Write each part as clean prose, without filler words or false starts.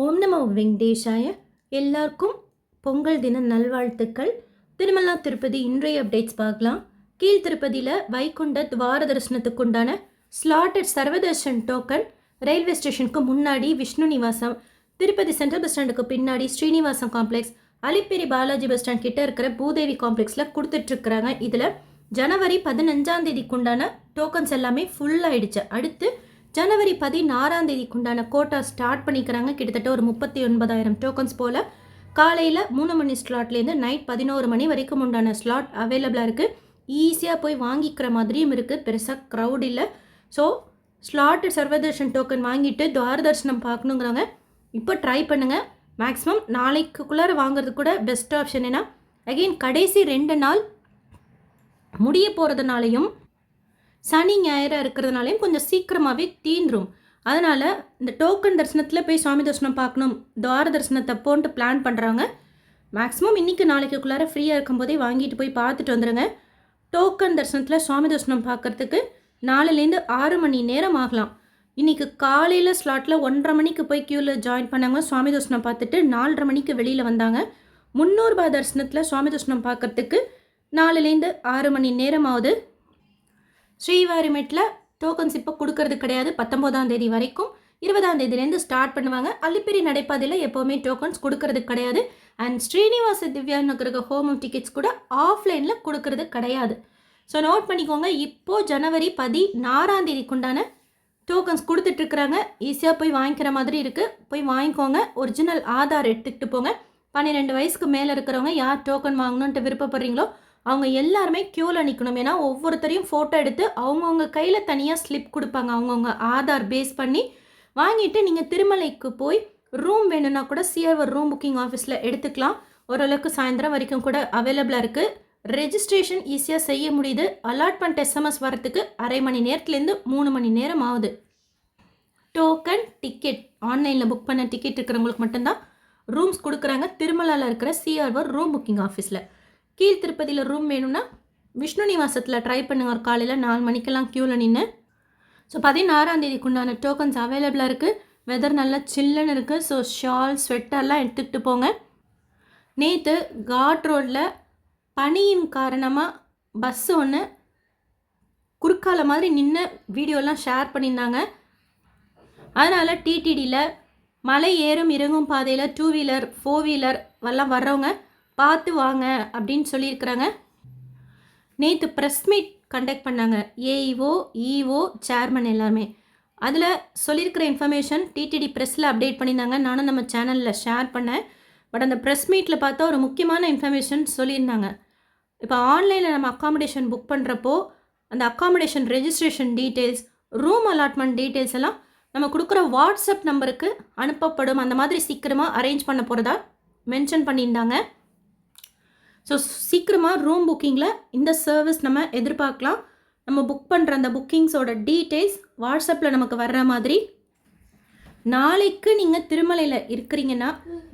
ஓம் நமோ வெங்கடேஷாய. எல்லாருக்கும் பொங்கல் தின நல்வாழ்த்துக்கள். திருமலா திருப்பதி இன்றைய அப்டேட்ஸ் பார்க்கலாம். கீழ் திருப்பதியில் வைகுண்ட துவார தரிசனத்துக்கு உண்டான ஸ்லாட்டட் சர்வதர்ஷன் டோக்கன் ரயில்வே ஸ்டேஷனுக்கு முன்னாடி விஷ்ணு நிவாசம், திருப்பதி சென்ட்ரல் பஸ் ஸ்டாண்டுக்கு பின்னாடி Srinivasam complex, Alipiri Balaji bus stand கிட்ட இருக்கிற பூதேவி காம்ப்ளெக்ஸில் கொடுத்துட்ருக்குறாங்க. இதில் ஜனவரி 15ஆம் தேதிக்குண்டான டோக்கன்ஸ் எல்லாமே ஃபுல் ஆயிடுச்சு. அடுத்து ஜனவரி 16ஆம் தேதிக்குண்டான கோட்டா ஸ்டார்ட் பண்ணிக்கிறாங்க. கிட்டத்தட்ட ஒரு 39,000 டோக்கன்ஸ் போல் காலையில் 3 மணி ஸ்லாட்லேருந்து நைட் 11 மணி வரைக்கும் உண்டான ஸ்லாட் அவைலபிளாக இருக்குது. ஈஸியாக போய் வாங்கிக்கிற மாதிரியும் இருக்குது, பெருசாக க்ரௌட் இல்லை. ஸோ ஸ்லாட்டு சர்வதர்ஷன் டோக்கன் வாங்கிட்டு துவார தரிசனம் பார்க்கணுங்கிறவங்க இப்போ ட்ரை பண்ணுங்கள். மேக்ஸிமம் நாளைக்குள்ளார வாங்குறது கூட பெஸ்ட் ஆப்ஷன். ஏன்னா அகெயின் கடைசி 2 நாள் முடிய போகிறதுனாலையும் சனி ஞாயிறாக இருக்கிறதுனாலையும் கொஞ்சம் சீக்கிரமாகவே தீந்துரும். அதனால் இந்த டோக்கன் தரிசனத்தில் போய் சுவாமி தரிசனம் பார்க்கணும், துவார தரிசனத்தை போன்ட்டு பிளான் பண்ணுறாங்க. மேக்ஸிமம் இன்றைக்கி நாளைக்குள்ளார ஃப்ரீயாக இருக்கும்போதே வாங்கிட்டு போய் பார்த்துட்டு வந்துடுங்க. டோக்கன் தரிசனத்தில் சுவாமி தரிசனம் பார்க்குறதுக்கு 4லேருந்து 6 மணி நேரம் ஆகலாம். இன்றைக்கி காலையில் ஸ்லாட்டில் 1:30 மணிக்கு போய் க்யூவில் ஜாயின் பண்ணாங்க. சுவாமி தரிசனம் பார்த்துட்டு 4:30 மணிக்கு வெளியில் வந்தாங்க. 300 ரூபாய் தரிசனத்தில் சுவாமி தரிசனம் பார்க்குறதுக்கு 4லேருந்து 6 மணி நேரம் ஆகுது. ஸ்ரீவாரிமெட்டில் டோக்கன்ஸ் இப்போ கொடுக்கறது கிடையாது. 19ஆம் தேதி வரைக்கும் 20ஆம் தேதியிலேருந்து ஸ்டார்ட் பண்ணுவாங்க. அலிப்பேரி நடைபாதையில் எப்போவுமே டோக்கன்ஸ் கொடுக்கறது கிடையாது. அண்ட் ஸ்ரீனிவாச திவ்யா நகருக்கு ஹோமம் டிக்கெட்ஸ் கூட ஆஃப்லைனில் கொடுக்கறது கிடையாது. ஸோ நோட் பண்ணிக்கோங்க. இப்போது ஜனவரி 16ஆம் தேதிக்குண்டான டோக்கன்ஸ் கொடுத்துட்ருக்குறாங்க. ஈஸியாக போய் வாங்கிக்கிற மாதிரி இருக்குது. போய் வாங்கிக்கோங்க. ஒரிஜினல் ஆதார் எடுத்துக்கிட்டு போங்க. 12 வயசுக்கு மேலே இருக்கிறவங்க யார் டோக்கன் வாங்கணுன்ட்டு விருப்பப்படுறீங்களோ அவங்க எல்லாருமே க்யூவில் நிற்கணும். ஏன்னா ஒவ்வொருத்தரையும் ஃபோட்டோ எடுத்து அவங்கவுங்க கையில் தனியாக ஸ்லிப் கொடுப்பாங்க. அவங்கவுங்க ஆதார் பேஸ் பண்ணி வாங்கிட்டு நீங்கள் திருமலைக்கு போய் ரூம் வேணும்னா கூட சிஆர்வர் ரூம் புக்கிங் ஆஃபீஸில் எடுத்துக்கலாம். ஓரளவுக்கு சாயந்தரம் வரைக்கும் கூட அவைலபிளாக இருக்குது. ரெஜிஸ்ட்ரேஷன் ஈஸியாக செய்ய முடியுது. அலாட்மெண்ட் எஸ்எம்எஸ் வரத்துக்கு 1/2 மணி நேரத்துலேருந்து 3 மணி நேரம் ஆகுது. டோக்கன் டிக்கெட் ஆன்லைனில் புக் பண்ண டிக்கெட் இருக்கிறவங்களுக்கு மட்டும்தான் ரூம்ஸ் கொடுக்குறாங்க. திருமலாவில் இருக்கிற சிஆர்வர் ரூம் புக்கிங் ஆஃபீஸில். கீழ் திருப்பதியில் ரூம் வேணும்னா விஷ்ணு நிவாசத்தில் ட்ரை பண்ணுங்க. ஒரு காலையில் 4 மணிக்கெல்லாம் க்யூவில் நின்று. ஸோ 16ஆம் தேதிக்குண்டான டோக்கன்ஸ் அவைலபிளாக இருக்குது. வெதர் நல்லா சில்லுன்னு இருக்குது. ஸோ ஷால் ஸ்வெட்டர்லாம் எடுத்துக்கிட்டு போங்க. நேற்று காட் ரோட்டில் பனியின் காரணமாக பஸ்ஸு ஒன்று குறுக்கால மாதிரி நின்று வீடியோலாம் ஷேர் பண்ணியிருந்தாங்க. அதனால் டிடிடியில் மலை ஏறும் இறங்கும் பாதையில் 2 வீலர் 4 வீலர் எல்லாம் வர்றவங்க பார்த்து வாங்க அப்படின்னு சொல்லியிருக்கிறாங்க. நேற்று ப்ரெஸ் மீட் கண்டக்ட் பண்ணாங்க. ஏஇஓ இஓ சேர்மன் எல்லாருமே. அதில் சொல்லியிருக்கிற இன்ஃபர்மேஷன் டிடிடி ப்ரெஸ்ஸில் அப்டேட் பண்ணியிருந்தாங்க. நானும் நம்ம சேனலில் ஷேர் பண்ணேன். பட் அந்த ப்ரெஸ் மீட்டில் பார்த்தா ஒரு முக்கியமான இன்ஃபர்மேஷன் சொல்லியிருந்தாங்க. இப்போ ஆன்லைனில் நம்ம அக்காமடேஷன் புக் பண்ணுறப்போ அந்த accommodation registration details, room allotment details எல்லாம் நம்ம கொடுக்குற வாட்ஸ்அப் நம்பருக்கு அனுப்பப்படும். அந்த மாதிரி சீக்கிரமாக அரேஞ்ச் பண்ண போகிறதா மென்ஷன் பண்ணியிருந்தாங்க. ஸோ சீக்கிரமாக ரூம் புக்கிங்கில் இந்த சர்வீஸ் நம்ம எதிர்பார்க்கலாம். நம்ம புக் பண்ணுற அந்த புக்கிங்ஸோட டீட்டெயில்ஸ் வாட்ஸ்அப்பில் நமக்கு வர்ற மாதிரி. நாளைக்கு நீங்கள் திருமலையில் இருக்கிறீங்கன்னா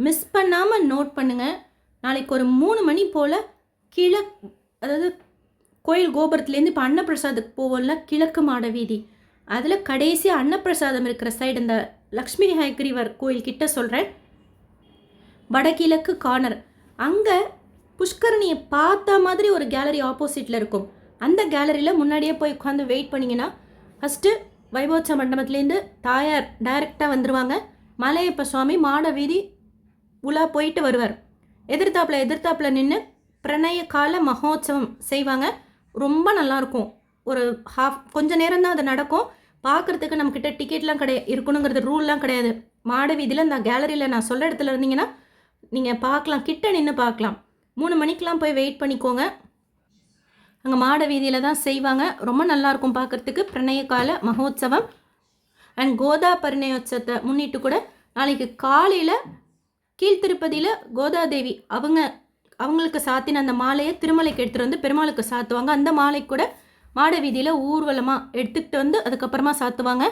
மிஸ் பண்ணாமல் நோட் பண்ணுங்கள். நாளைக்கு ஒரு 3 மணி போல் அதாவது கோயில் கோபுரத்துலேருந்து இப்போ அன்னப்பிரசாதுக்கு போவோம்ல, கிழக்கு மாட வீதி, அதில் கடைசி அன்னப்பிரசாதம் இருக்கிற சைடு இந்த லக்ஷ்மி ஹயக்ரீவர் கோயில் கிட்ட சொல்கிறேன், வடகிழக்கு கார்னர், அங்கே புஷ்கரணியை பார்த்த மாதிரி ஒரு கேலரி ஆப்போசிட்டில் இருக்கும். அந்த கேலரியில் முன்னாடியே போய் உட்காந்து வெயிட் பண்ணிங்கன்னா ஃபஸ்ட்டு வைபோத்சவ மண்டபத்துலேருந்து தாயார் டைரெக்டாக வந்துடுவாங்க. மலையப்ப சுவாமி மாட வீதி உலா போயிட்டு வருவார். எதிர்த்தாப்பில் நின்று பிரணய கால மகோத்சவம் செய்வாங்க. ரொம்ப நல்லாயிருக்கும். ஒரு கொஞ்சம் நேரம் தான் அது நடக்கும். பார்க்குறதுக்கு நம்மக்கிட்ட டிக்கெட்லாம் இருக்கணுங்கிறது ரூல்லாம் கிடையாது. மாட வீதியில் இந்த கேலரியில் நான் சொல்கிற இடத்துல இருந்தீங்கன்னா நீங்கள் பார்க்கலாம், கிட்ட நின்று பார்க்கலாம். 3 மணிக்கெலாம் போய் வெயிட் பண்ணிக்கோங்க. அங்கே மாட வீதியில் தான் செய்வாங்க. ரொம்ப நல்லாயிருக்கும் பார்க்குறதுக்கு. பிரணய கால மகோத்சவம் அண்ட் கோதா பரிணயோத்சவத்தை முன்னிட்டு கூட நாளைக்கு காலையில் கீழ்த்திருப்பதியில் கோதாதேவி அவங்களுக்கு சாத்தின அந்த மாலையை திருமலைக்கு எடுத்துகிட்டு வந்து பெருமாளுக்கு சாத்துவாங்க. அந்த மாலை கூட மாட வீதியில் ஊர்வலமாக எடுத்துக்கிட்டு வந்து அதுக்கப்புறமா சாத்துவாங்க.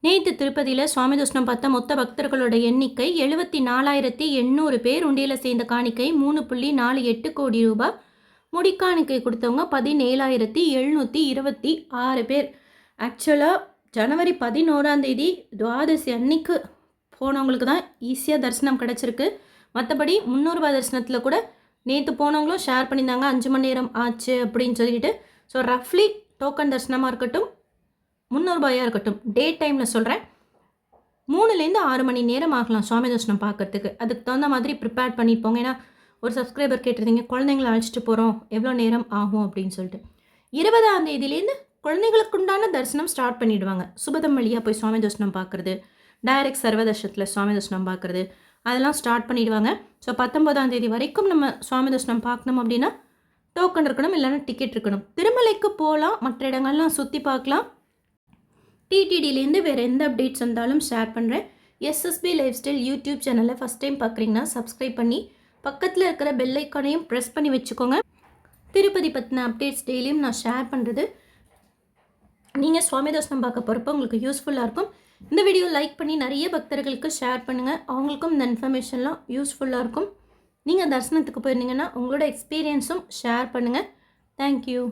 நேற்று திருப்பதியில் சுவாமி தரிசனம் பார்த்த மொத்த பக்தர்களோட எண்ணிக்கை 74,800 பேர். உண்டியில் சேர்ந்த காணிக்கை 3.48 கோடி ரூபாய். முடிக்காணிக்கை கொடுத்தவங்க 17,726 பேர். ஆக்சுவலாக ஜனவரி 11ஆம் தேதி துவாதசி அன்னைக்கு போனவங்களுக்கு தான் ஈஸியாக தரிசனம் கிடச்சிருக்கு. மற்றபடி 300 ரூபாய் தரிசனத்தில் கூட நேற்று போனவங்களும் ஷேர் பண்ணியிருந்தாங்க 5 மணி நேரம் ஆச்சு அப்படின்னு சொல்லிட்டு. ஸோ ரஃப்லி டோக்கன் தரிசனமாக இருக்கட்டும் 300 ரூபாயாக இருக்கட்டும் டே டைமில் சொல்கிறேன் 3லேருந்து 6 மணி நேரம் ஆகலாம் சுவாமி தரிசனம் பார்க்கறதுக்கு. அதுக்கு தகுந்த மாதிரி ப்ரிப்பேர் பண்ணிப்போங்க. ஏன்னா ஒரு சப்ஸ்கிரைபர் கேட்டிருந்தீங்க குழந்தைங்கள அழைச்சிட்டு போகிறோம் எவ்வளோ நேரம் ஆகும் அப்படின்னு சொல்லிட்டு. 20ஆம் தேதியிலேருந்து குழந்தைங்களுக்கு உண்டான தரிசனம் ஸ்டார்ட் பண்ணிவிடுவாங்க. சுபதம் வழியாக போய் சுவாமி தரிசனம் பார்க்குறது, டைரக்ட் சர்வதர்ஷனத்தில் சுவாமி தரிசனம் பார்க்குறது அதெல்லாம் ஸ்டார்ட் பண்ணிவிடுவாங்க. ஸோ 19ஆம் தேதி வரைக்கும் நம்ம சுவாமி தரிசனம் பார்க்கணும் அப்படின்னா டோக்கன் இருக்கணும், இல்லைன்னா டிக்கெட் இருக்கணும். திருமலைக்கு போகலாம், மற்ற இடங்கள்லாம் சுற்றி பார்க்கலாம். டிடிடிலேருந்து வேறு எந்த அப்டேட்ஸ் வந்தாலும் ஷேர் பண்ணுறேன். எஸ்எஸ்பி லைஃப் ஸ்டைல் யூடியூப் சேனலை ஃபஸ்ட் டைம் பார்க்குறீங்கன்னா சப்ஸ்கிரைப் பண்ணி பக்கத்தில் இருக்கிற பெல் ஐக்கானையும் ப்ரெஸ் பண்ணி வச்சுக்கோங்க. திருப்பதி பற்றின அப்டேட்ஸ் டெய்லியும் நான் ஷேர் பண்ணுறது நீங்கள் சுவாமி தரிசனம் பார்க்க போகிறப்ப உங்களுக்கு யூஸ்ஃபுல்லாக இருக்கும். இந்த வீடியோ லைக் பண்ணி நிறைய பக்தர்களுக்கு ஷேர் பண்ணுங்கள். அவங்களுக்கும் இந்த இன்ஃபர்மேஷன்லாம் யூஸ்ஃபுல்லாக இருக்கும். நீங்கள் தரிசனத்துக்கு போயிருந்தீங்கன்னா உங்களோட எக்ஸ்பீரியன்ஸும் ஷேர் பண்ணுங்கள். தேங்க்யூ.